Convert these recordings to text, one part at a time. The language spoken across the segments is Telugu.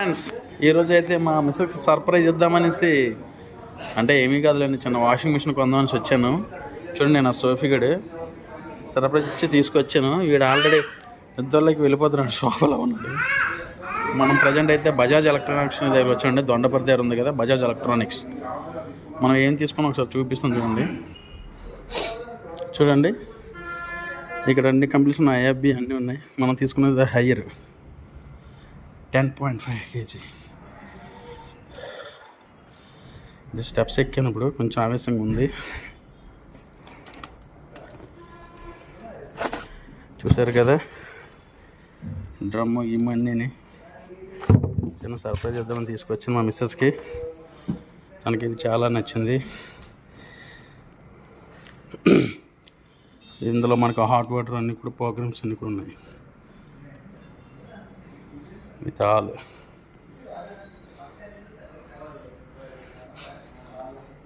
ఫ్రెండ్స్, ఈరోజు అయితే మా మిస్సెస్ సర్ప్రైజ్ ఇద్దామనేసి, అంటే ఏమీ కాదులేండి, చిన్న వాషింగ్ మిషన్ కొందామనేసి వచ్చాను. చూడండి, నేను ఆ సోఫీగడు సర్ప్రైజ్ ఇచ్చి తీసుకొచ్చాను. వీడు ఆల్రెడీ నిద్రలోకి వెళ్ళిపోతున్నాడు, షాపులో ఉన్నాడు. మనం ప్రజెంట్ అయితే బజాజ్ ఎలక్ట్రానిక్స్ దగ్గర వచ్చామండి. దొండపర్తి దగ్గర ఉంది కదా బజాజ్ ఎలక్ట్రానిక్స్. మనం ఏం తీసుకున్నాం ఒకసారి చూపిస్తాం చూడండి. చూడండి, ఇక్కడ అన్ని కంపెనీస్ ఉన్నాయి, ఐఎఫ్బి అన్నీ ఉన్నాయి. మనం తీసుకునేది హయ్యర్ 10.5 kg. ఇది స్టెప్స్ ఎక్కినప్పుడు కొంచెం ఆవేశంగా ఉంది. చూసారు కదా, డ్రమ్ము ఇవన్నీ చిన్న సర్ప్రైజ్ ఇద్దామని తీసుకొచ్చాను మా మిస్సెస్కి. తనకి ఇది చాలా నచ్చింది. ఇందులో మనకు హాట్ వాటర్ అన్నీ కూడా ప్రోగ్రామ్స్ అన్నీ కూడా ఉన్నాయి. విత్ ఆల్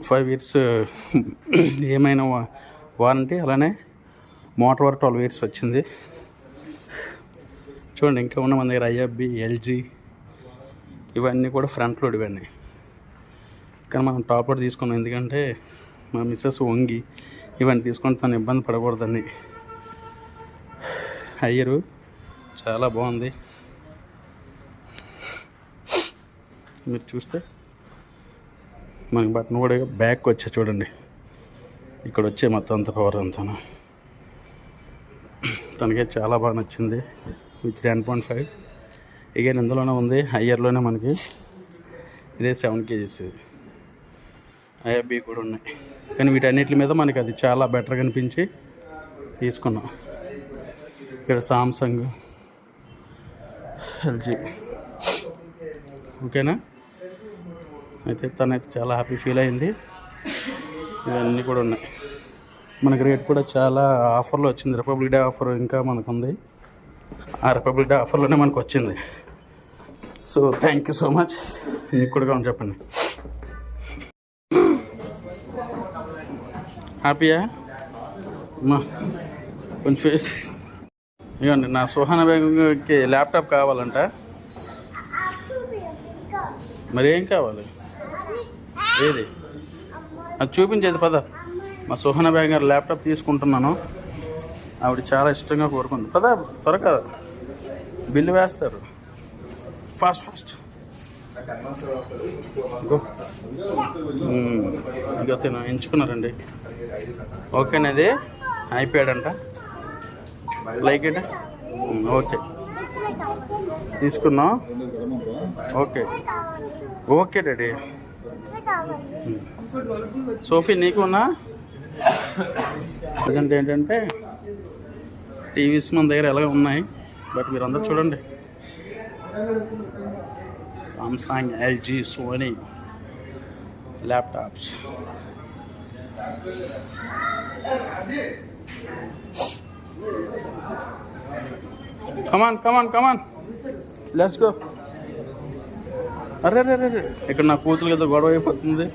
5 years ఏమైనా వారంటీ, అలానే మోటార్ వరకు 12 years వచ్చింది. చూడండి, ఇంకా ఉన్న మన దగ్గర ఐఎఫ్బి, ఎల్జీ ఇవన్నీ కూడా ఫ్రంట్ లోడ్ ఇవన్నీ. కానీ మనం టాప్ లోడ్ తీసుకున్నాం, ఎందుకంటే మా మిస్సెస్ వంగి ఇవన్నీ తీసుకొని తను ఇబ్బంది పడకూడదని. హయ్యరు చాలా బాగుంది. మీరు చూస్తే మనకి బటన్ కూడా బ్యాక్ వచ్చే చూడండి, ఇక్కడ వచ్చే మొత్తం అంత పవర్ అంతా తనకే చాలా బాగా నచ్చింది. విత్ 10.5 ఇగైన్ ఇందులోనే ఉంది. హయ్యర్లోనే మనకి ఇదే 7 kgs. ఐఎఫ్బి కూడా ఉన్నాయి, కానీ వీటన్నిటి మీద మనకి అది చాలా బెటర్గా అనిపించి తీసుకున్నాం. ఇక్కడ సామ్సంగ్, ఎల్జీ. ఓకేనా? అయితే తనైతే చాలా హ్యాపీ ఫీల్ అయింది. ఇవన్నీ కూడా ఉన్నాయి. మనకి రేట్ కూడా చాలా ఆఫర్లో వచ్చింది. రిపబ్లిక్ డే ఆఫర్ ఇంకా మనకు ఉంది. ఆ రిపబ్లిక్ డే ఆఫర్లోనే మనకు వచ్చింది. So thank you so much. మీకు కూడా కావాలి చెప్పండి. హ్యాపీయా అమ్మా? కొంచెం ఫేస్ ఇవ్వండి. నా సుహానా బేగంకి ల్యాప్టాప్ కావాలంట. మరి ఏం కావాలి? ఏది అది చూపించేది పద. మా సుహానా బేగం గారు ల్యాప్టాప్ తీసుకుంటున్నాను. ఆవిడ చాలా ఇష్టంగా కోరుకుంది. పద త్వరగా, బిల్లు వేస్తారు. ఫాస్ట్ ఇక ఎంచుకున్నారండి. ఓకేనది అయిపోయాడంట. Like it. ఓకే, తీసుకున్నాం. Okay daddy. సోఫీ నీకున్నా ప్రజెంట్ ఏంటంటే టీవీస్ మన దగ్గర ఎలాగ ఉన్నాయి, బట్ మీరు అందరూ చూడండి. Samsung, LG, Sony laptops. Come on let's go. అరే ఇక్కడ నా కూతురు కదా గొడవ అయిపోతుంది.